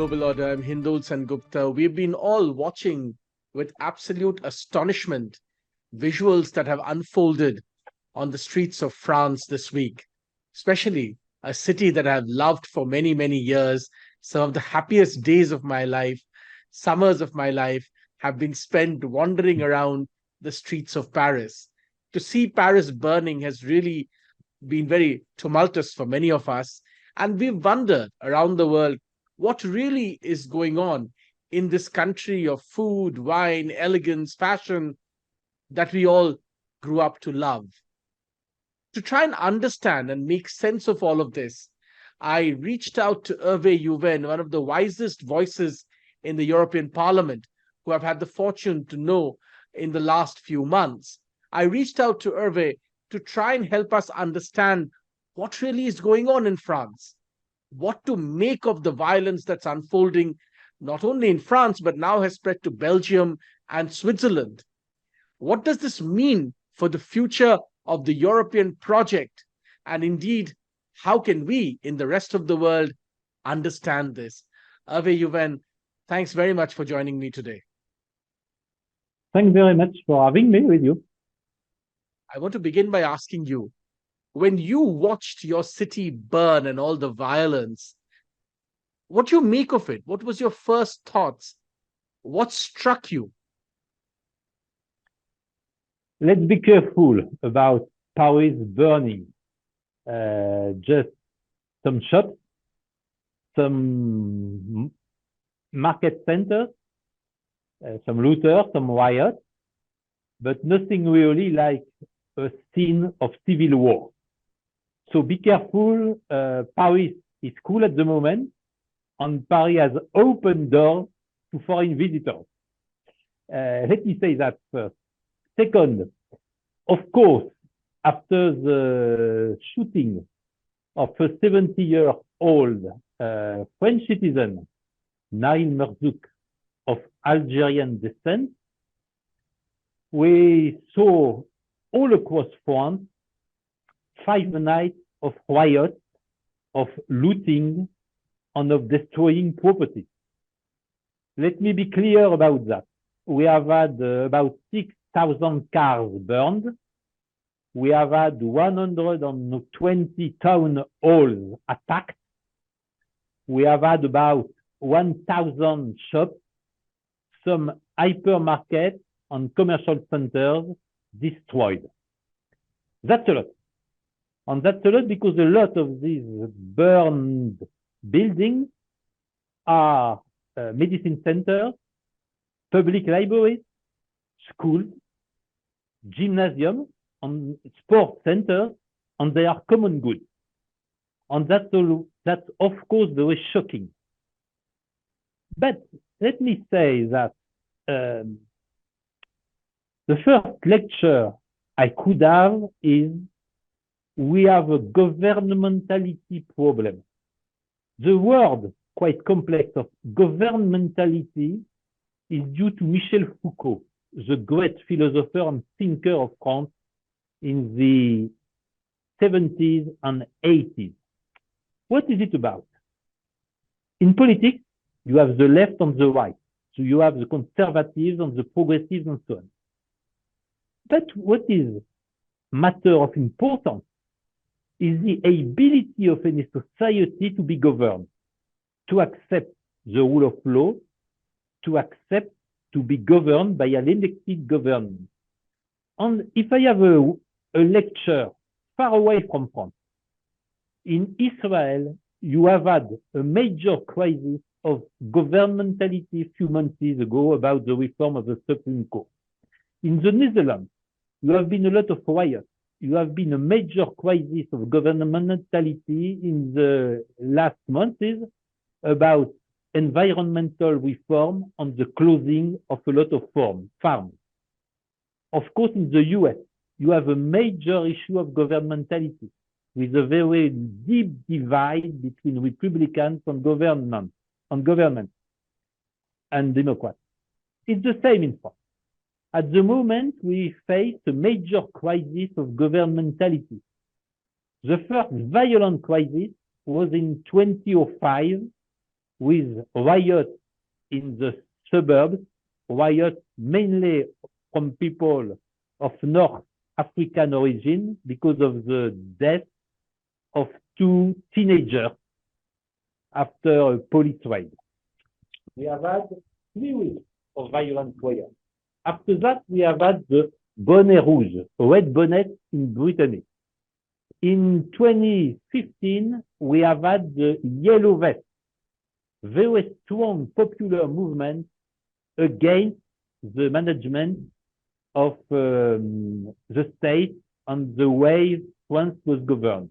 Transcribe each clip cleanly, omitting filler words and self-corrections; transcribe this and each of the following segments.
global order. I'm Hindol Sengupta. We've been all watching with absolute astonishment visuals that have unfolded on the streets of France this week, especially a city that I've loved for many, many years. Some of the happiest days of my life, summers of my life, have been spent wandering around the streets of Paris. To see Paris burning has really been very tumultuous for many of us. And we've wondered around the world what really is going on in this country of food, wine, elegance, fashion that we all grew up to love. To try and understand and make sense of all of this, I reached out to Herve Juvin, one of the wisest voices in the European Parliament, who I've had the fortune to know in the last few months. I reached out to Herve to try and help us understand what really is going on in France, what to make of the violence that's unfolding not only in France, but now has spread to Belgium and Switzerland. What does this mean for the future of the European project? And indeed, how can we in the rest of the world understand this? Herve Juvin, thanks very much for joining me today. Thanks very much for having me with you. I want to begin by asking you, when you watched your city burn and all the violence, what do you make of it? What was your first thoughts? What struck you? Let's be careful about Paris burning. Just some shops, some market centers, some looters, some riots, but nothing really like a scene of civil war. So be careful. Paris is cool at the moment, and Paris has open doors to foreign visitors. Let me say that first. Second, of course, after the shooting of a 70-year-old French citizen, Nail Merzouk, of Algerian descent, we saw all across France 5 nights of riots, of looting, and of destroying property. Let me be clear about that. We have had about 6,000 cars burned. We have had 120 town halls attacked. We have had about 1,000 shops, some hypermarkets and commercial centers destroyed. That's a lot. And that's a lot because a lot of these burned buildings are medicine centers, public libraries, schools, gymnasiums, and sports centers, and they are common goods. And that's of course very shocking. But let me say that the first lecture I could have is we have a governmentality problem. The word, quite complex, of governmentality is due to Michel Foucault, the great philosopher and thinker of France in the 70s and 80s. What is it about? In politics, you have the left and the right. So you have the conservatives and the progressives and so on. But what is matter of importance is the ability of any society to be governed, to accept the rule of law, to accept to be governed by an elected government. And if I have a lecture far away from France, in Israel, you have had a major crisis of governmentality a few months ago about the reform of the Supreme Court. In the Netherlands, you have been a lot of riots. You have been a major crisis of governmentality in the last months about environmental reform and the closing of a lot of farms. Of course, in the US, you have a major issue of governmentality with a very deep divide between Republicans and government and Democrats. It's the same in France. At the moment, we face a major crisis of governmentality. The first violent crisis was in 2005 with riots in the suburbs, riots mainly from people of North African origin because of the death of two teenagers after a police raid. We have had 3 weeks of violent riots. After that, we have had the bonnet rouge, red bonnet in Brittany. In 2015, we have had the yellow vest, very strong popular movement against the management of the state and the way France was governed.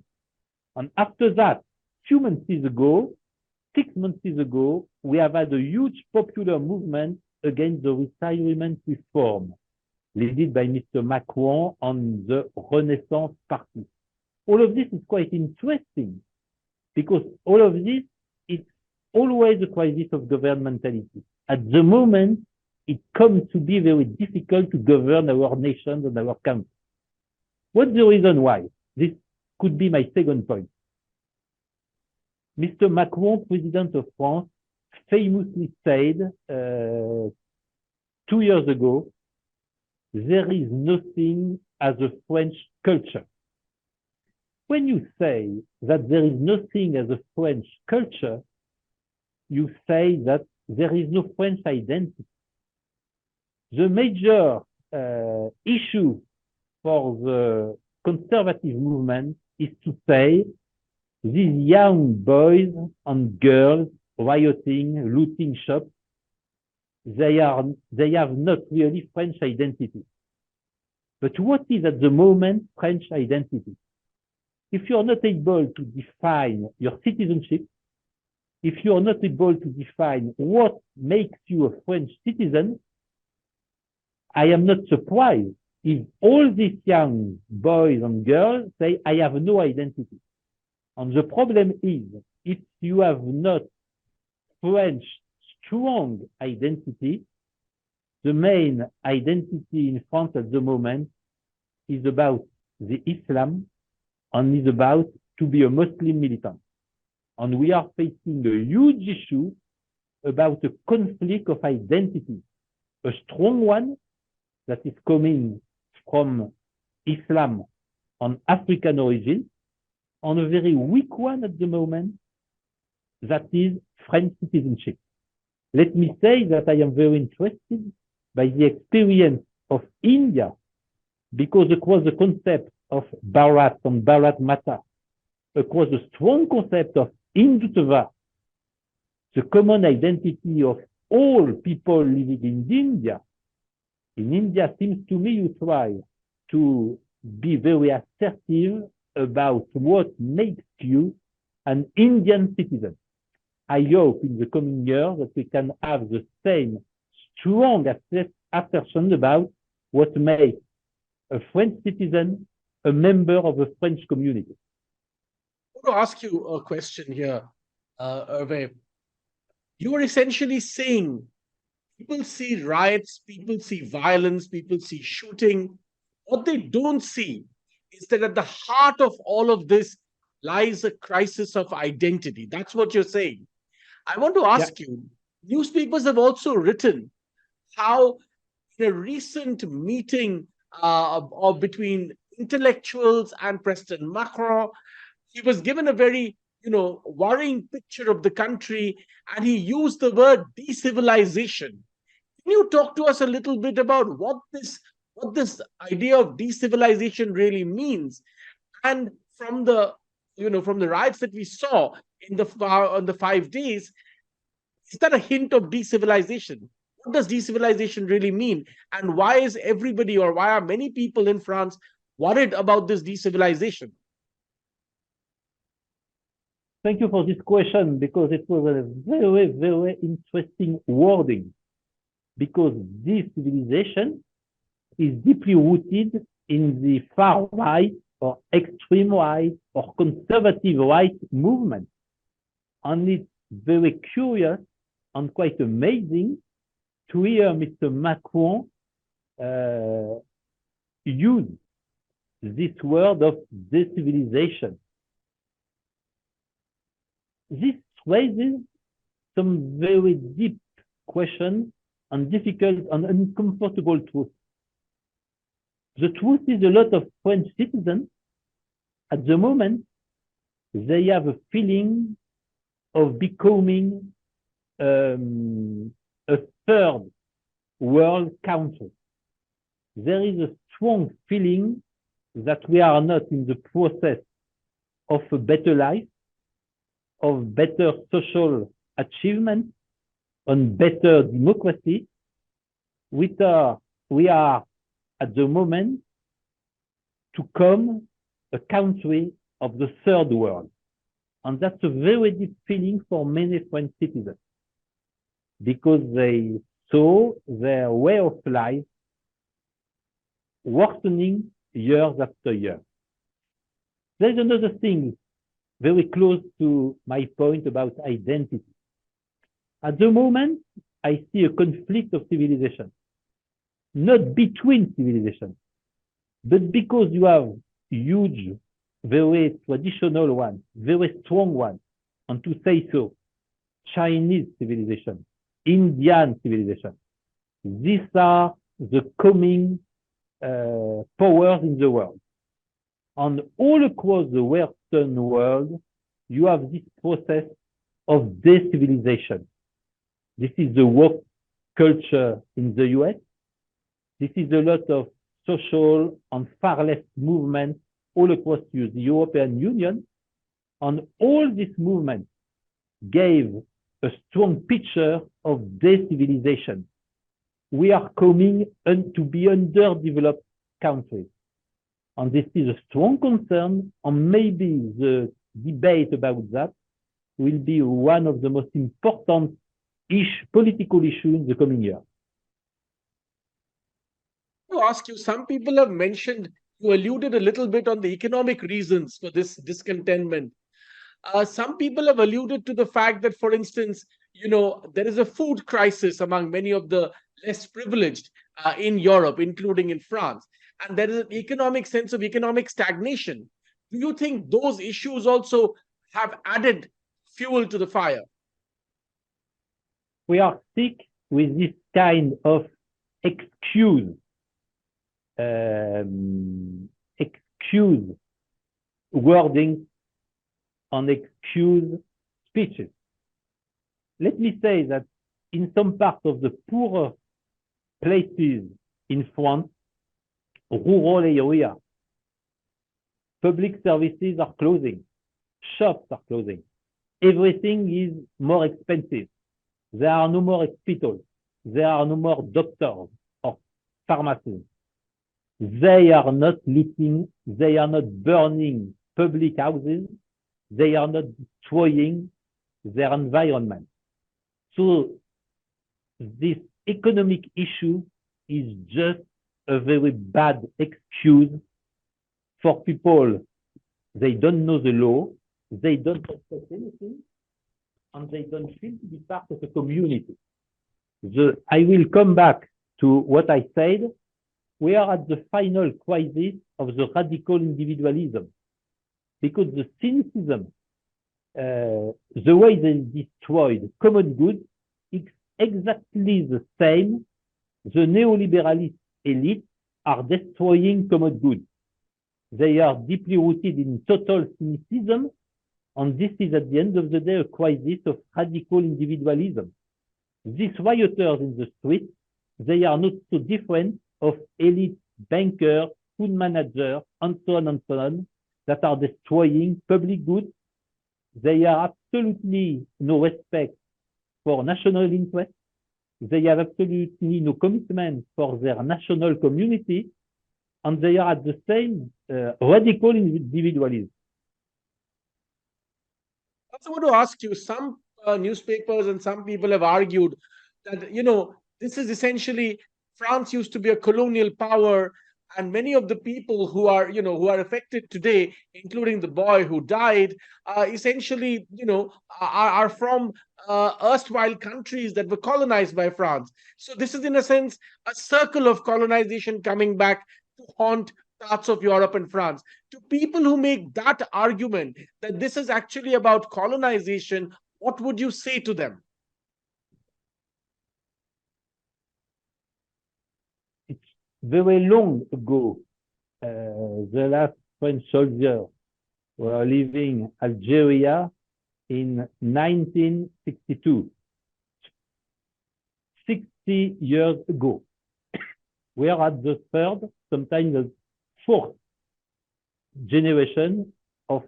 And after that, 2 months ago, 6 months ago, we have had a huge popular movement against the retirement reform, led by Mr. Macron and the Renaissance Party. All of this is quite interesting because all of this, it's always a crisis of governmentality. At the moment, it comes to be very difficult to govern our nations and our country. What's the reason why? This could be my second point. Mr. Macron, President of France, famously said 2 years ago, there is nothing as a French culture. When you say that there is nothing as a French culture, you say that there is no French identity. The major issue for the conservative movement is to say these young boys and girls rioting, looting shops, they have not really French identity. But what is at the moment French identity? If you're not able to define your citizenship, if you're not able to define what makes you a French citizen, I am not surprised if all these young boys and girls say, I have no identity. And the problem is, if you have not French strong identity, the main identity in France at the moment is about the Islam and is about to be a Muslim militant. And we are facing a huge issue about a conflict of identity, a strong one that is coming from Islam and African origin, and a very weak one at the moment that is French citizenship. Let me say that I am very interested by the experience of India, because across the concept of Bharat and Bharat Mata, across the strong concept of Hindutva, the common identity of all people living in India seems to me you try to be very assertive about what makes you an Indian citizen. I hope in the coming years that we can have the same strong assertion about what makes a French citizen a member of a French community. I want to ask you a question here, Herve. You are essentially saying people see riots, people see violence, people see shooting. What they don't see is that at the heart of all of this lies a crisis of identity. That's what you're saying. I want to ask you, newspapers have also written how in a recent meeting between intellectuals and President Macron, he was given a very, worrying picture of the country, and he used the word decivilization. Can you talk to us a little bit about what this idea of decivilization really means? And from the riots that we saw on the 5 days, is that a hint of decivilization? What does decivilization really mean? And why is everybody, or why are many people in France worried about this decivilization? Thank you for this question, because it was a very, very interesting wording. Because decivilization is deeply rooted in the far right or extreme right or conservative right movement. And it's very curious and quite amazing to hear Mr. Macron use this word of decivilization. This raises some very deep questions and difficult and uncomfortable truths. The truth is a lot of French citizens, at the moment, they have a feeling of becoming a third world country. There is a strong feeling that we are not in the process of a better life, of better social achievement, on better democracy. We are at the moment to come a country of the third world. And that's a very deep feeling for many French citizens because they saw their way of life worsening years after year. There's another thing very close to my point about identity. At the moment, I see a conflict of civilization, not between civilizations, but because you have huge, very traditional ones, very strong ones, and to say so, Chinese civilization, Indian civilization. These are the coming powers in the world. And all across the Western world, you have this process of decivilization. This is the woke culture in the US. This is a lot of social and far left movements all across the European Union. And all these movements gave a strong picture of decivilization. We are coming to be underdeveloped countries. And this is a strong concern, and maybe the debate about that will be one of the most important political issues in the coming year. To ask you, some people have mentioned, you alluded a little bit on the economic reasons for this discontentment. Some people have alluded to the fact that, for instance, there is a food crisis among many of the less privileged in Europe, including in France. And there is an economic sense of economic stagnation. Do you think those issues also have added fuel to the fire? We are sick with this kind of excuse wording and excuse speeches. Let me say that in some parts of the poorer places in France, rural area, public services are closing, shops are closing, everything is more expensive. There are no more hospitals, there are no more doctors or pharmacies. They are not looting, they are not burning public houses, they are not destroying their environment. So this economic issue is just a very bad excuse for people. They don't know the law, they don't respect anything, and they don't feel to be part of a community. I will come back to what I said. We are at the final crisis of the radical individualism, because the cynicism, the way they destroyed common goods, is exactly the same. The neoliberalist elite are destroying common goods. They are deeply rooted in total cynicism, and this is at the end of the day a crisis of radical individualism. These rioters in the street, they are not so different of elite bankers, food managers, and so on, that are destroying public goods. They have absolutely no respect for national interest. They have absolutely no commitment for their national community, and they are at the same radical individualism. I also want to ask you, some newspapers and some people have argued that, this is essentially, France used to be a colonial power, and many of the people who are affected today, including the boy who died, essentially, are from erstwhile countries that were colonized by France. So this is, in a sense, a circle of colonization coming back to haunt parts of Europe and France. To people who make that argument that this is actually about colonization, what would you say to them? very long ago, the last French soldiers were leaving Algeria in 1962, 60 years ago. We are at the third, sometimes the fourth generation of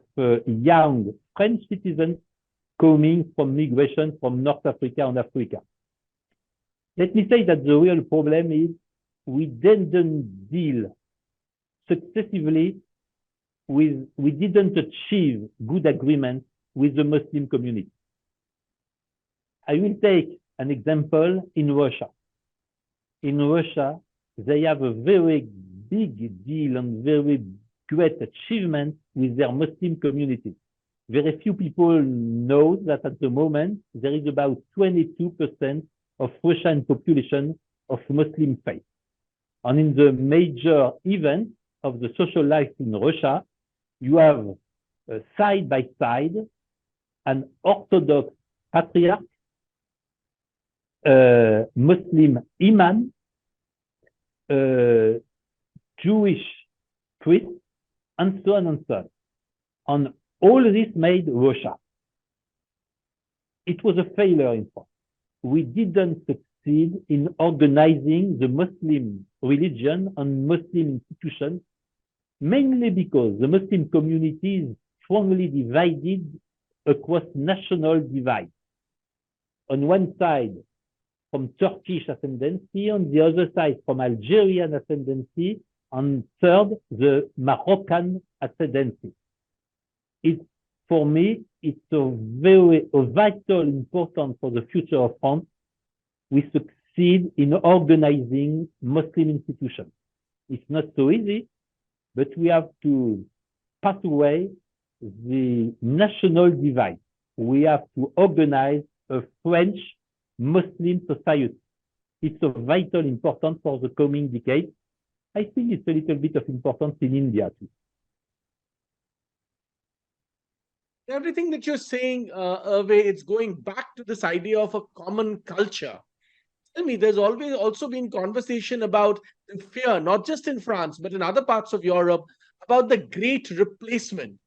young French citizens coming from migration from North Africa and Africa. Let me say that the real problem is we didn't deal successively with, we didn't achieve good agreement with the Muslim community. I will take an example in Russia. In Russia, they have a very big deal and very great achievement with their Muslim community. Very few people know that at the moment, there is about 22% of Russian population of Muslim faith. And in the major events of the social life in Russia, you have side by side an Orthodox patriarch, Muslim imam, Jewish priest, and so on and so on. And all this made Russia. It was a failure in France. We didn't succeed in organizing the Muslim religion and Muslim institutions, mainly because the Muslim community is strongly divided across national divides. On one side, from Turkish ascendancy, on the other side, from Algerian ascendancy, and third, the Moroccan ascendancy. For me, it's a vital importance for the future of France. We succeed in organizing Muslim institutions. It's not so easy, but we have to pass away the national divide. We have to organize a French Muslim society. It's of vital importance for the coming decade. I think it's a little bit of importance in India too. Everything that you're saying, Herve, it's going back to this idea of a common culture. Tell me, there's always also been conversation about the fear, not just in France, but in other parts of Europe, about the great replacement.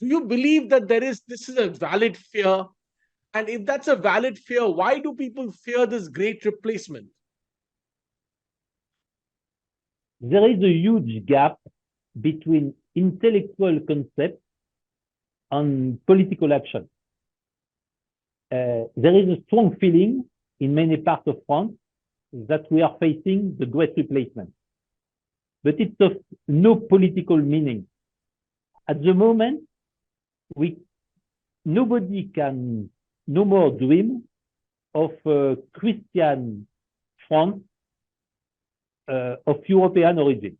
Do you believe that this is a valid fear? And if that's a valid fear, why do people fear this great replacement? There is a huge gap between intellectual concepts and political action. There is a strong feeling in many parts of France that we are facing the great replacement. But it's of no political meaning. At the moment, nobody can no more dream of a Christian France of European origin.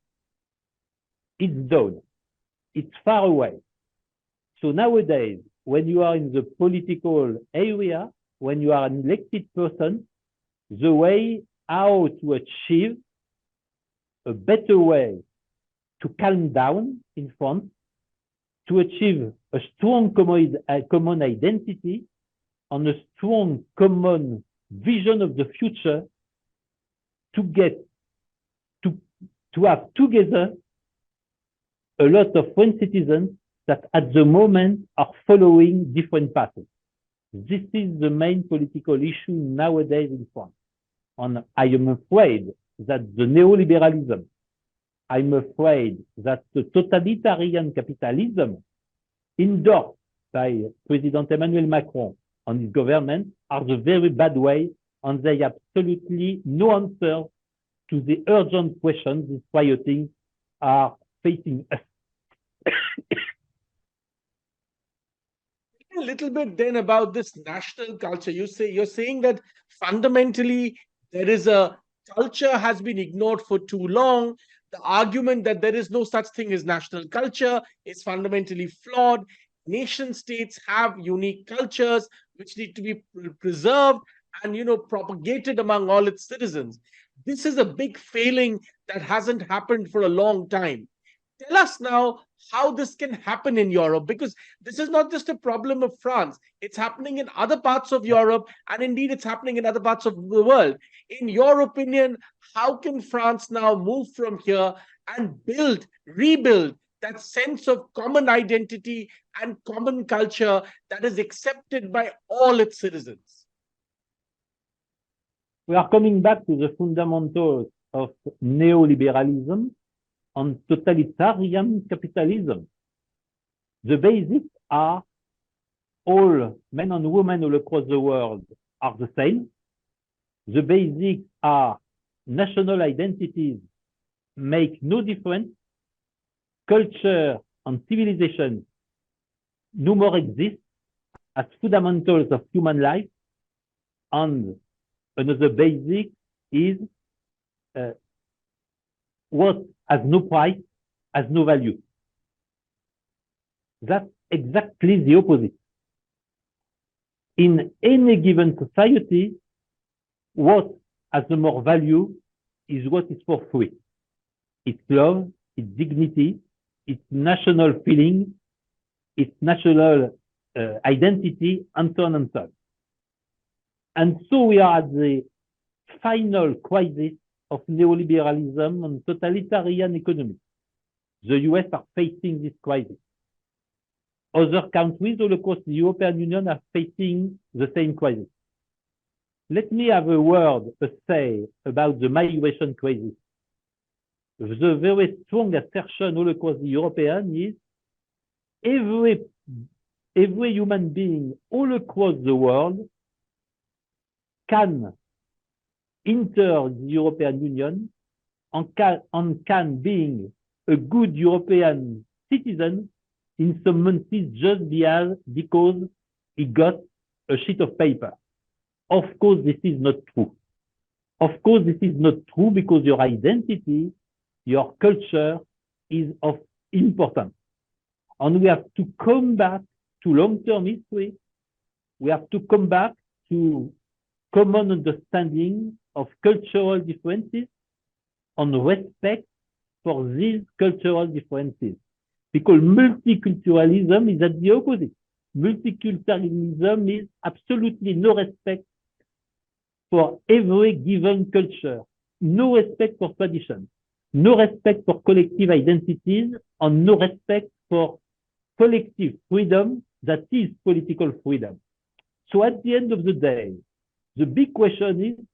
It's done. It's far away. So nowadays, when you are in the political area, when you are an elected person, the way how to achieve a better way to calm down in France, to achieve a strong common identity and a strong common vision of the future, to have together a lot of French citizens that at the moment are following different paths. This is the main political issue nowadays in France. And I am afraid that the neoliberalism, I'm afraid that the totalitarian capitalism endorsed by President Emmanuel Macron and his government are the very bad way, and they have absolutely no answer to the urgent questions these rioting are facing us. A little bit then about this national culture. You're saying that fundamentally there is a culture has been ignored for too long. The argument that there is no such thing as national culture is fundamentally flawed. Nation states have unique cultures which need to be preserved and propagated among all its citizens. This is a big failing that hasn't happened for a long time. Tell us now how this can happen in Europe, because this is not just a problem of France. It's happening in other parts of Europe, and indeed it's happening in other parts of the world. In your opinion, how can France now move from here and rebuild that sense of common identity and common culture that is accepted by all its citizens? We are coming back to the fundamentals of neoliberalism and totalitarian capitalism. The basics are all men and women all across the world are the same. The basics are national identities make no difference. Culture and civilization no more exist as fundamentals of human life. And another basic is what has no price, has no value. That's exactly the opposite. In any given society, what has the more value is what is for free. It's love, it's dignity, it's national feeling, it's national identity, and so on and so on. And so we are at the final crisis of neoliberalism and totalitarian economy. The US are facing this crisis. Other countries all across the European Union are facing the same crisis. Let me have a say about the migration crisis. The very strong assertion all across the European is every human being all across the world can enter the European Union and can being a good European citizen in some months just because he got a sheet of paper. Of course, this is not true. Of course, this is not true because your identity, your culture is of importance. And we have to come back to long-term history. We have to come back to common understanding of cultural differences and respect for these cultural differences. Because multiculturalism is at the opposite. Multiculturalism is absolutely no respect for every given culture, no respect for tradition, no respect for collective identities, and no respect for collective freedom that is political freedom. So at the end of the day, the big question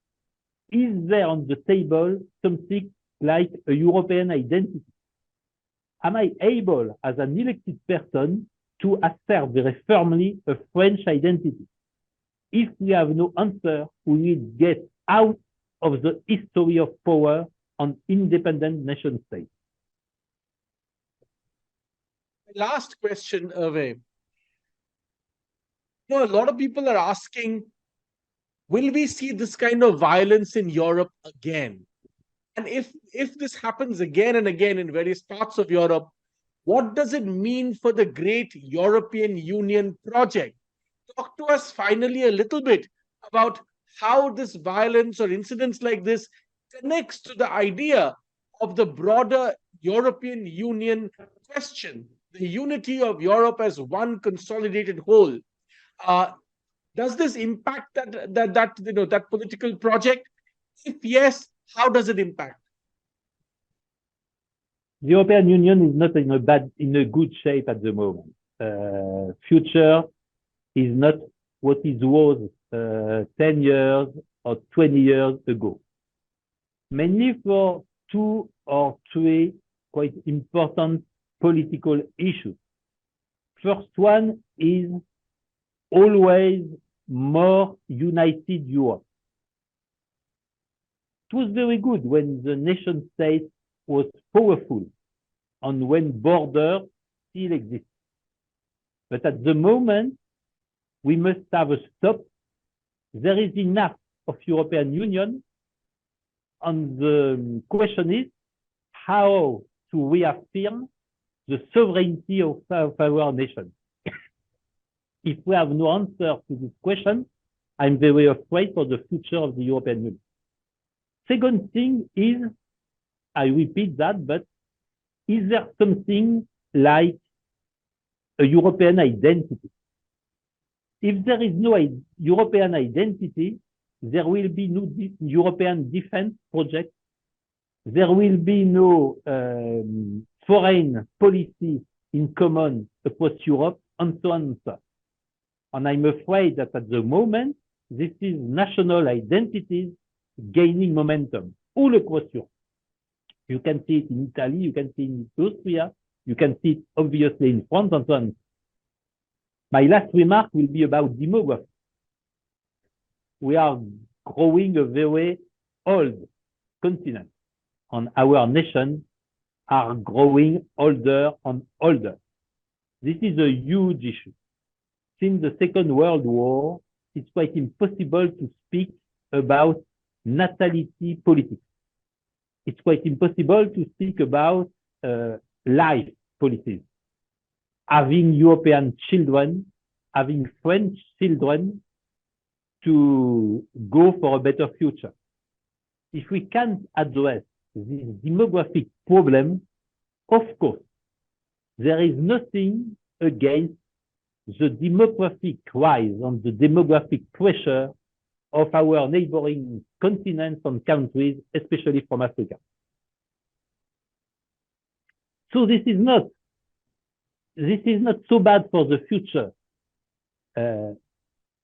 is there on the table something like a European identity? Am I able, as an elected person, to assert very firmly a French identity? If we have no answer, we will get out of the history of power on independent nation states. Last question, Herve. A lot of people are asking, will we see this kind of violence in Europe again? And if this happens again and again in various parts of Europe, what does it mean for the great European Union project? Talk to us finally a little bit about how this violence or incidents like this connects to the idea of the broader European Union question, the unity of Europe as one consolidated whole. Does this impact that political project? If yes, how does it impact? The European Union is not in a good shape at the moment. Future is not what it was 10 years or 20 years ago. Mainly for 2 or 3 quite important political issues. First one is always more united Europe. It was very good when the nation state was powerful and when borders still exist. But at the moment, we must have a stop. There is enough of European Union, and the question is how to reaffirm the sovereignty of our nation. If we have no answer to this question, I'm very afraid for the future of the European Union. Second thing is, I repeat that, but is there something like a European identity? If there is no European identity, there will be no European defense project. There will be no foreign policy in common across Europe, and so on and so on. And I'm afraid that at the moment, this is national identities gaining momentum all across Europe. You can see it in Italy, you can see it in Austria, you can see it obviously in France, and so on. My last remark will be about demography. We are growing a very old continent, and our nations are growing older and older. This is a huge issue. Since the Second World War, it's quite impossible to speak about natality politics. It's quite impossible to speak about life policies. Having European children, having French children to go for a better future. If we can't address this demographic problem, of course, there is nothing against the demographic rise and the demographic pressure of our neighboring continents and countries, especially from Africa. So this is not so bad for the future.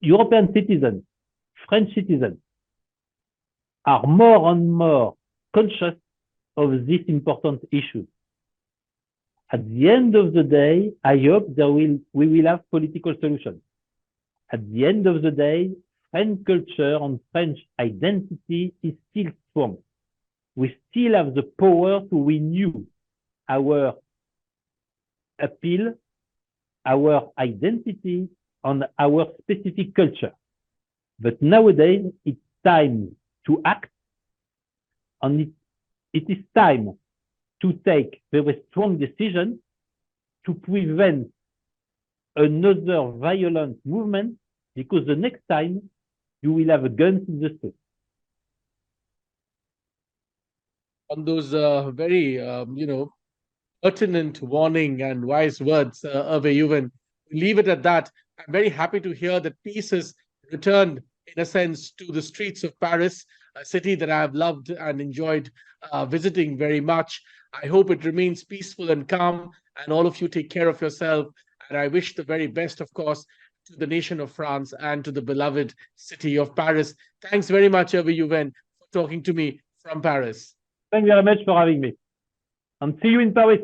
European citizens, French citizens, are more and more conscious of this important issue. At the end of the day, I hope we will have political solutions. At the end of the day, French culture and French identity is still strong. We still have the power to renew our appeal, our identity, and our specific culture. But nowadays, it's time to act, and it is time to take very strong decisions to prevent another violent movement, because the next time you will have a gun in the street. On those very, pertinent warning and wise words, Herve, Juvin, leave it at that. I'm very happy to hear that peace has returned, in a sense, to the streets of Paris, a city that I have loved and enjoyed visiting very much. I hope it remains peaceful and calm, and all of you take care of yourself. And I wish the very best, of course, to the nation of France and to the beloved city of Paris. Thanks very much, Herve, Juvin, for talking to me from Paris. Thank you very much for having me. And see you in Paris.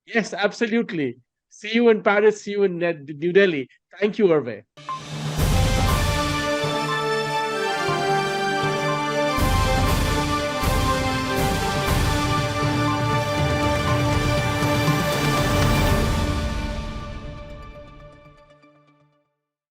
Yes, absolutely. See you in Paris, see you in New Delhi. Thank you, Herve.